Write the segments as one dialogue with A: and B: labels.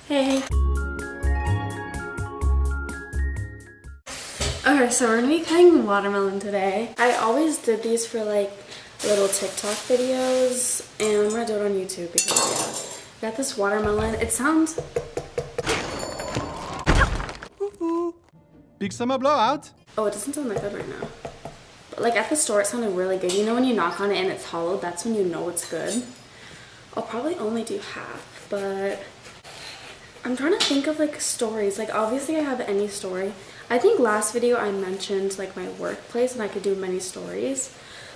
A: Hey. Okay, so we're gonna be cutting watermelon today. I always did these for like little TikTok videos, and I'm gonna do it on YouTube because yeah. Got this watermelon. It sounds...
B: Big summer blowout.
A: Oh, it doesn't sound that good right now. But like at the store it sounded really good. You know when you knock on it and it's hollow, that's when you know it's good. I'll probably only do half, but I'm trying to think of like stories. Like obviously I have any story. I think last video I mentioned like my workplace and I could do many stories.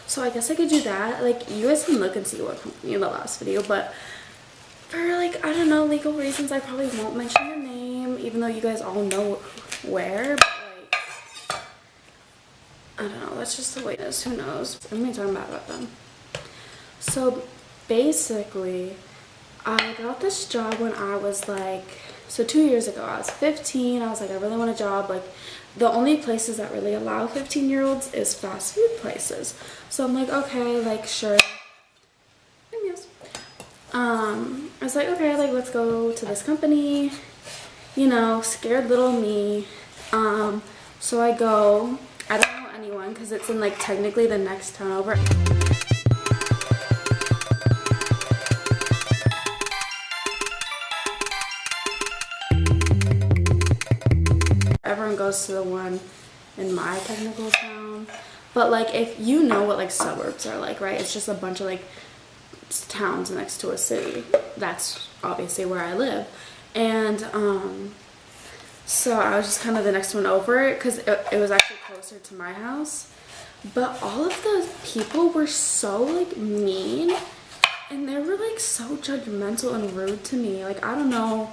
A: So I guess I could do that. Like you guys can look and see what company in the last video, but for like, I don't know, legal reasons I probably won't mention the name, even though you guys all know where, but like, I don't know, that's just the way it is, who knows. I'm gonna talk bad about them. So basically, I got this job when I was like, so 2 years ago, I was 15. I was like, I really want a job. Like, the only places that really allow 15-year-olds is fast food places. So I'm like, okay, like, sure. Yes. I was like, okay, like, let's go to this company. You know, scared little me. So I go. I don't know anyone because it's in, like, technically the next town over. Everyone goes to the one in my technical town, but like if you know what like suburbs are like, right, it's just a bunch of like towns next to a city. That's obviously where I live. And so I was just kind of the next one over because it was actually closer to my house, but all of the people were so like mean and they were like so judgmental and rude to me. Like I don't know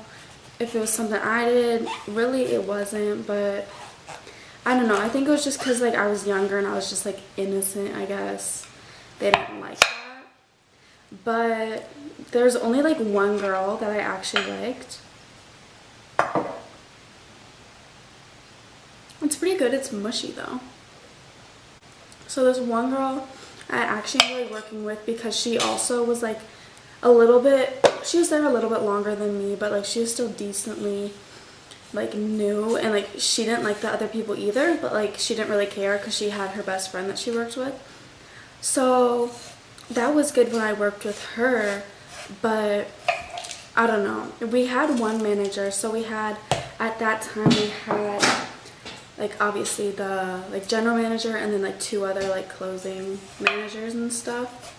A: if it was something I did, really it wasn't, but I don't know. I think it was just because like I was younger and I was just like innocent, I guess. They didn't like that. But there's only like one girl that I actually liked. It's pretty good. It's mushy though. So there's one girl I actually enjoyed working with because she also was like a little bit, she was there a little bit longer than me, but like she was still decently like new, and like she didn't like the other people either, but like she didn't really care because she had her best friend that she worked with. So that was good when I worked with her, but I don't know. We had one manager, so we had, at that time we had like obviously the like general manager and then like two other like closing managers and stuff,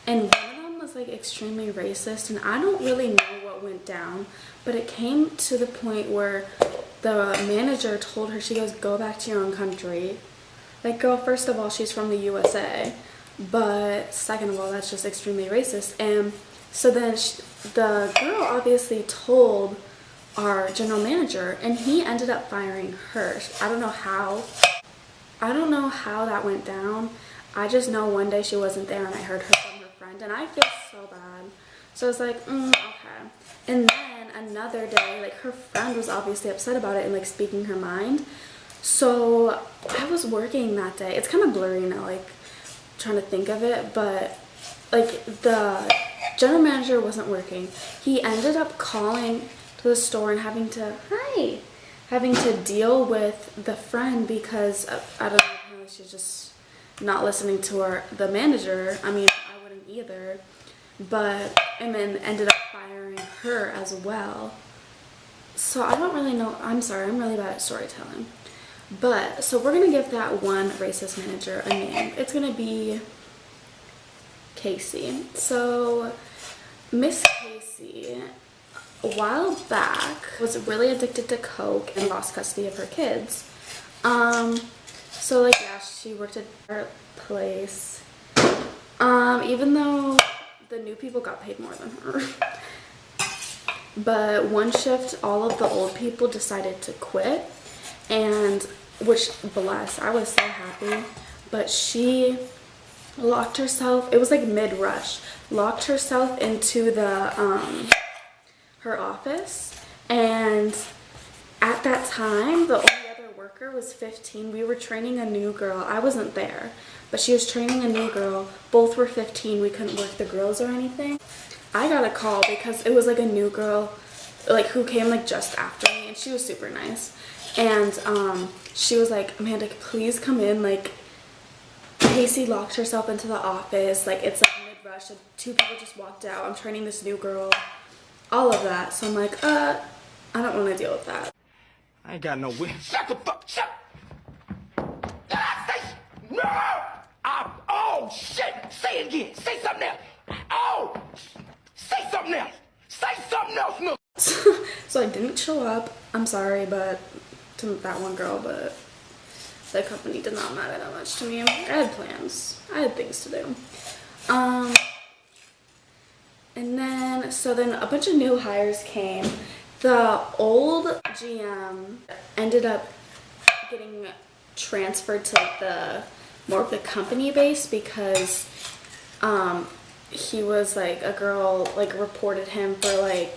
A: and one of them was like extremely racist, and I don't really know what went down, but it came to the point where the manager told her, she goes, go back to your own country. Like, girl, first of all, she's from the USA, but second of all, that's just extremely racist. And so then the girl obviously told our general manager, and he ended up firing her. I don't know how that went down. I just know one day she wasn't there and I heard her from her friend, and I feel so bad. So I was like, okay. And then another day, like her friend was obviously upset about it and like speaking her mind. So I was working that day. It's kind of blurry now, like trying to think of it, but like the general manager wasn't working. He ended up calling to the store and having to deal with the friend because I don't know, apparently she's just not listening to the manager. I mean, I wouldn't either, but, and then ended up firing her as well. So I don't really know. I'm sorry, I'm really bad at storytelling. But so we're gonna give that one racist manager a name. It's gonna be Casey. So Miss Casey, a while back, was really addicted to coke and lost custody of her kids. So like, yeah, she worked at our place, even though the new people got paid more than her. But one shift, all of the old people decided to quit, and which, bless, I was so happy, but she locked herself, it was like mid-rush, locked herself into the her office, and at that time the only other worker was 15. We were training a new girl. I wasn't there, but she was training a new girl. Both were 15. We couldn't work the girls or anything. I got a call because it was like a new girl like who came like just after me, and she was super nice. And she was like, Amanda, please come in, like Casey locked herself into the office, like it's like mid-rush, like 2 people just walked out, I'm training this new girl, all of that. So I'm like, I don't want to deal with that.
B: I ain't got no win. Shut the fuck, shut. No! Oh, shit! Say it again. Say something else. Oh! Say something else. Say something else, no.
A: So I didn't show up. I'm sorry, but to that one girl, but the company did not matter that much to me. I had plans. I had things to do. And then, so then a bunch of new hires came. The old GM ended up getting transferred to like the more of the company base because he was like, a girl like reported him for like,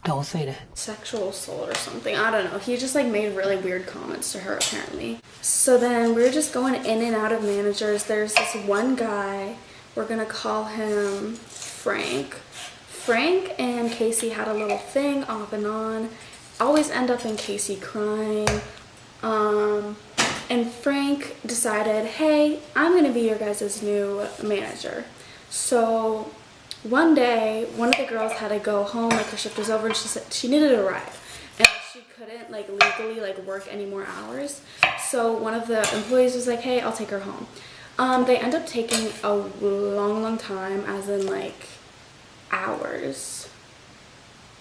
C: don't say that,
A: sexual assault or something. I don't know. He just like made really weird comments to her apparently. So then we were just going in and out of managers. There's this one guy, we're gonna call him Frank. Frank and Casey had a little thing off and on. Always end up in Casey crying. And Frank decided, hey, I'm gonna be your guys' new manager. So one day, one of the girls had to go home, like her shift was over, and she said she needed a ride. And she couldn't like legally like work any more hours. So one of the employees was like, hey, I'll take her home. They end up taking a long time, as in like hours.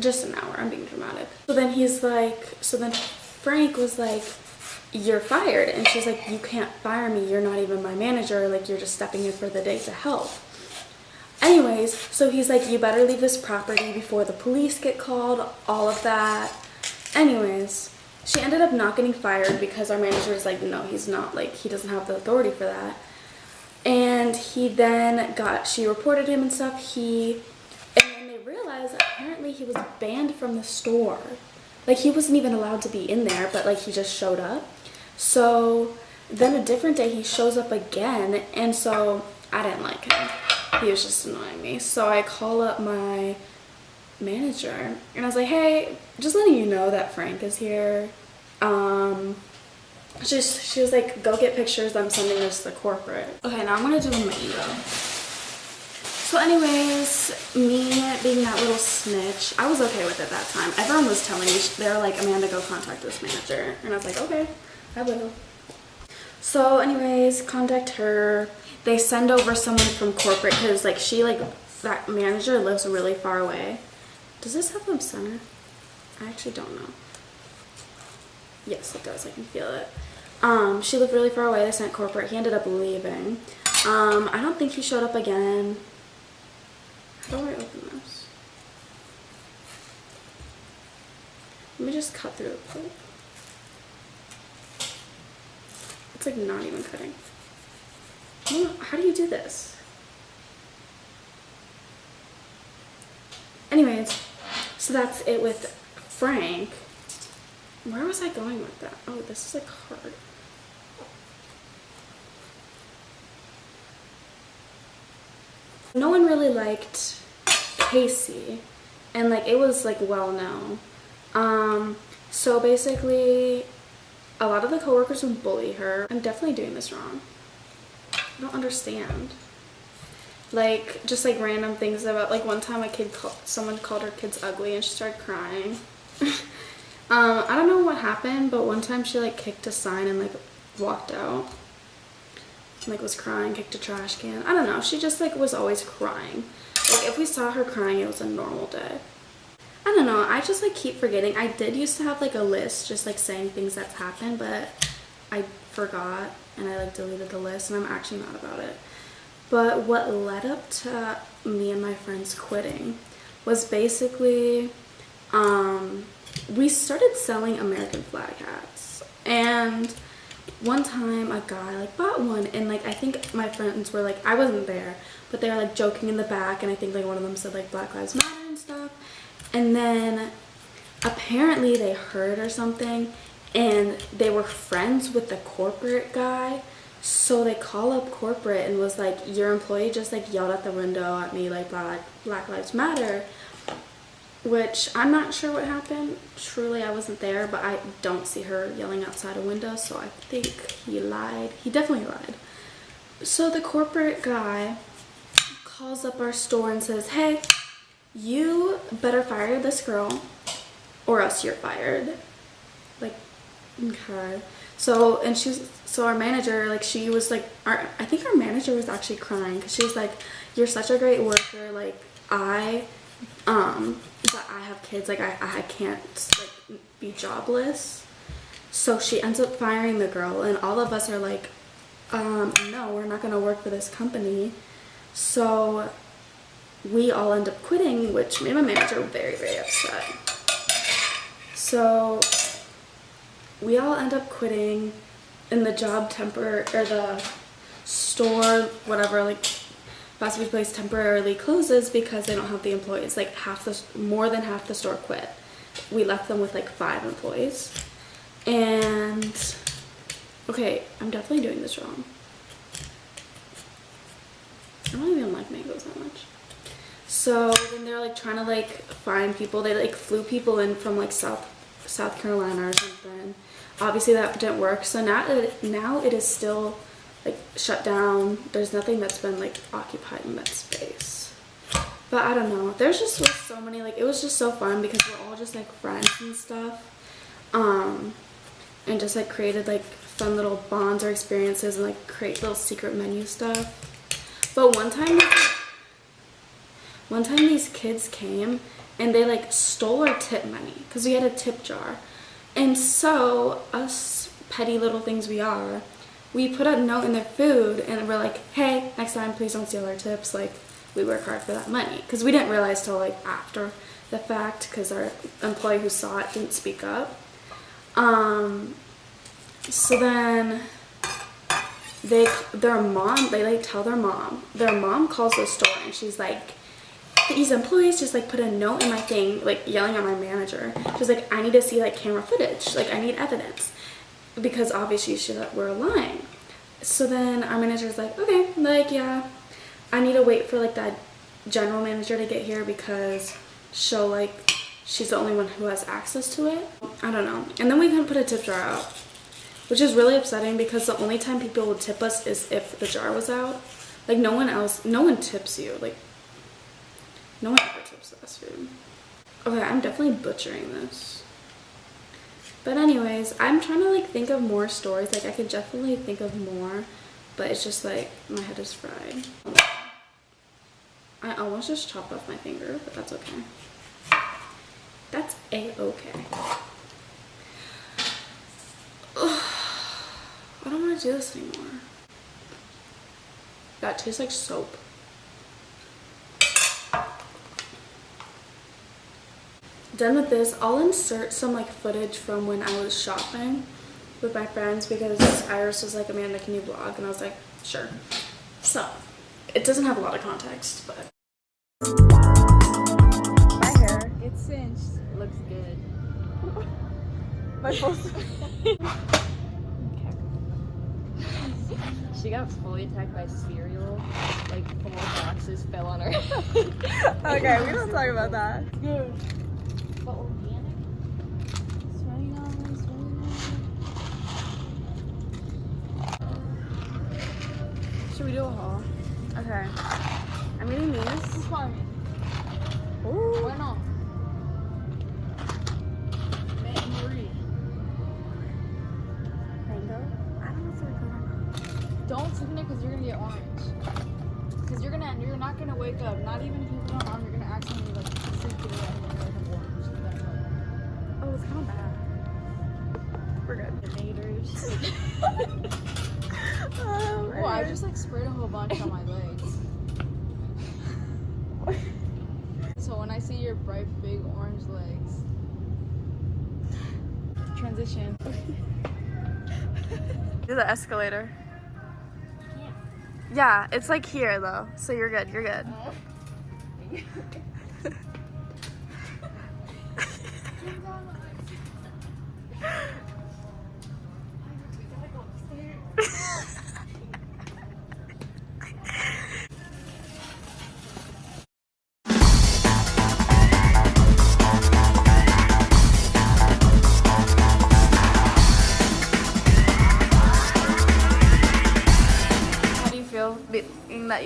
A: Just an hour, I'm being dramatic. So then he's like, so then Frank was like, you're fired. And she's like, you can't fire me, you're not even my manager, like you're just stepping in for the day to help. Anyways, so he's like, you better leave this property before the police get called, all of that. Anyways, she ended up not getting fired because our manager is like, no, he's not, like he doesn't have the authority for that. And he then she reported him and stuff. And then they realized that apparently he was banned from the store. Like he wasn't even allowed to be in there, but like he just showed up. So then a different day he shows up again, and so I didn't like him. He was just annoying me. So I call up my manager and I was like, hey, just letting you know that Frank is here. She was like, go get pictures, I'm sending this to corporate. Okay, now I'm gonna do my ego. So anyways, me being that little snitch, I was okay with it that time. Everyone was telling me, they were like, Amanda, go contact this manager. And I was like, okay, I will. So anyways, contact her. They send over someone from corporate because like that manager lives really far away. Does this have them center? I actually don't know. Yes, it does. I can feel it. She lived really far away. They sent corporate. He ended up leaving. I don't think he showed up again. How do I open this? Let me just cut through it quick. It's like not even cutting. How do you do this? Anyways, so that's it with Frank. Where was I going with that? Oh, this is like hard. No one really liked Casey, and like it was like well known. So basically a lot of the coworkers would bully her. I'm definitely doing this wrong. I don't understand. Like just like random things about, like one time someone called her kids ugly and she started crying. I don't know what happened, but one time she like kicked a sign and like walked out. Like was crying, kicked a trash can. I don't know. She just like was always crying. Like if we saw her crying, it was a normal day. I don't know. I just like keep forgetting. I did used to have like a list just like saying things that's happened, but I forgot and I like deleted the list and I'm actually mad about it. But what led up to me and my friends quitting was basically we started selling American flag hats, and one time a guy like bought one, and like I think my friends were like, I wasn't there, but they were like joking in the back, and I think like one of them said like Black Lives Matter and stuff, and then apparently they heard or something, and they were friends with the corporate guy So they call up corporate and was like, your employee just like yelled at the window at me like Black Lives Matter, which I'm not sure what happened. Truly, I wasn't there, but I don't see her yelling outside a window, so I think he lied. He definitely lied. So the corporate guy calls up our store and says, hey, you better fire this girl or else you're fired. Like, okay. So our manager, like, she was like, I think our manager was actually crying because she was like, you're such a great worker, like, but I have kids, like, I can't, like, be jobless. So she ends up firing the girl, and all of us are like, no, we're not gonna work for this company. So we all end up quitting, which made my manager very, very upset. So we all end up quitting, and the store, whatever, like, fast food place temporarily closes because they don't have the employees. Like, more than half the store quit. We left them with like 5 employees. And okay, I'm definitely doing this wrong. I don't even like mangoes that much. So then they're like trying to like find people. They like flew people in from like South Carolina or something. Obviously that didn't work. So now it is still like shut down. There's nothing that's been like occupied in that space. But I don't know. There's just like so many, like, it was just so fun because we're all just like friends and stuff. And just like created like fun little bonds or experiences and like create little secret menu stuff. But one time these kids came and they like stole our tip money because we had a tip jar. And so us petty little things we are, we put a note in their food and we're like, hey, next time please don't steal our tips, like, we work hard for that money. Because we didn't realize till like after the fact because our employee who saw it didn't speak up. So then they like tell their mom calls the store and she's like, these employees just like put a note in my thing, like yelling at my manager. She's like, I need to see like camera footage, like I need evidence, because obviously we're lying. So then our manager's like, okay, like, yeah, I need to wait for like that general manager to get here because she's the only one who has access to it. I don't know. And then we couldn't put a tip jar out, which is really upsetting because the only time people would tip us is if the jar was out. Like, no one tips you. Like, no one ever tips fast food. Okay, I'm definitely butchering this. But anyways, I'm trying to like think of more stories. Like, I could definitely think of more, but it's just like my head is fried. I almost just chopped off my finger, but that's okay. That's a-okay. I don't want to do this anymore. That tastes like soap. Done with this, I'll insert some like footage from when I was shopping with my friends because Iris was like, Amanda, can you vlog? And I was like, sure. So, it doesn't have a lot of context, but.
C: My hair gets cinched. Looks good. My pulse. She got fully attacked by cereal. Like 4 boxes fell on her.
D: Okay, we don't talk about that.
C: Good. But organic? It's really nice,
A: Should we do a haul? Okay. I'm eating these.
C: Who's farming?
A: Ooh.
C: Why not? Marie.
A: Mango? I don't know if they're good or not.
C: Don't sleep in it because you're gonna get orange. Because you're not gonna wake up. Not even if you put on arm, you're gonna accidentally like sleep through it and you're gonna have orange.
A: Oh, it's kind of bad. We're good.
C: Tomatoes. Oh, I just like sprayed a whole bunch on my legs. So when I see your bright big orange legs. Transition.
A: Do the escalator. Yeah, it's like here though, so you're good, you're good.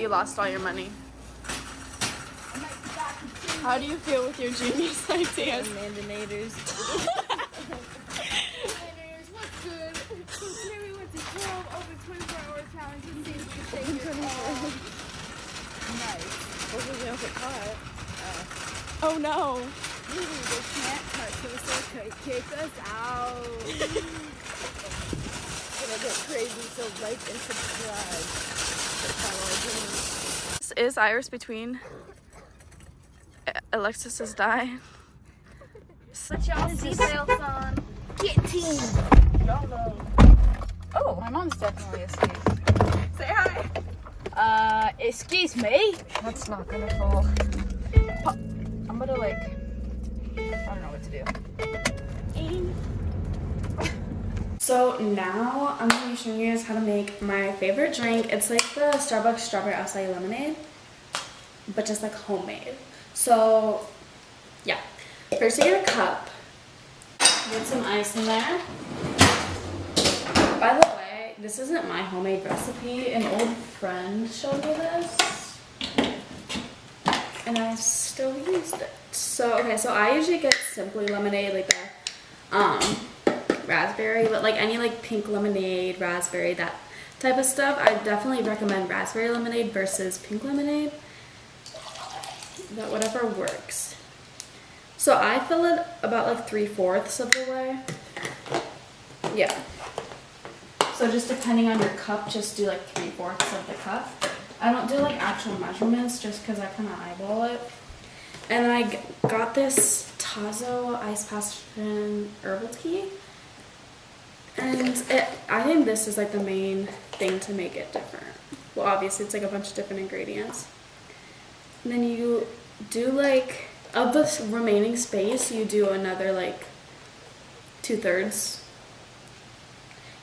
A: you lost all your money. How do you feel with your genius ideas?
D: Amandanators.
C: What's good? So today we went to 12 over 24-hour challenge and see if we can take your nice.
D: Hopefully we don't get caught.
A: Oh no.
C: Maybe they can't touch us or kick us out.
D: Gonna get crazy, so like and subscribe. To follow our journey.
A: This is Iris between Alexis's die.
C: Put y'all seatbelts on. Get team.
D: Y'all know.
C: Oh, my mom's definitely asleep.
D: Say hi.
C: Excuse me.
D: That's not gonna fall.
C: I'm gonna like, I don't know what to do.
A: So now I'm gonna be showing you guys how to make my favorite drink. It's like the Starbucks strawberry acai lemonade, but just like homemade. So yeah, first you get a cup, get some ice in there. By the way, this isn't my homemade recipe. An old friend showed me this, and I still used it. So okay, so I usually get simply lemonade, like the raspberry, but like any like pink lemonade, raspberry, that type of stuff. I definitely recommend raspberry lemonade versus pink lemonade, but whatever works. So I fill it about like 3/4 of the way. Yeah. So just depending on your cup, just do like 3/4 of the cup. I don't do like actual measurements just because I kind of eyeball it. And then I got this Tazo Ice Passion Herbal Tea. And I think this is like the main thing to make it different. Well, obviously it's like a bunch of different ingredients. And then you do like, of the remaining space, you do another like 2/3.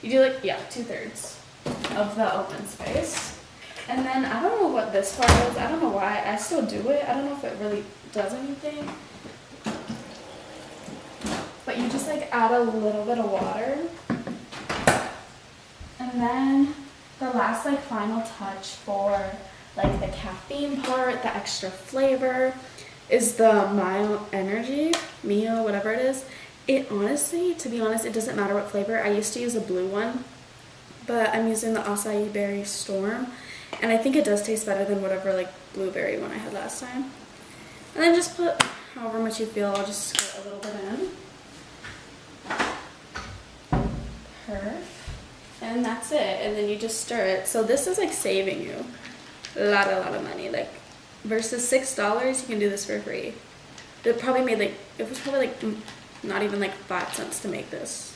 A: You do like, yeah, 2/3 of the open space. And then I don't know what this part is. I don't know why. I still do it. I don't know if it really does anything. But you just like add a little bit of water. And then the last like final touch for like the caffeine part, the extra flavor, is the Mio Energy, Mio, whatever it is. It honestly, to be honest, it doesn't matter what flavor. I used to use a blue one, but I'm using the acai berry storm. And I think it does taste better than whatever like blueberry one I had last time. And then just put however much you feel. I'll just squirt a little bit in. Perfect. And that's it. And then you just stir it. So this is like saving you a lot of money. Like versus $6, you can do this for free. It was probably like not even like 5 cents to make this.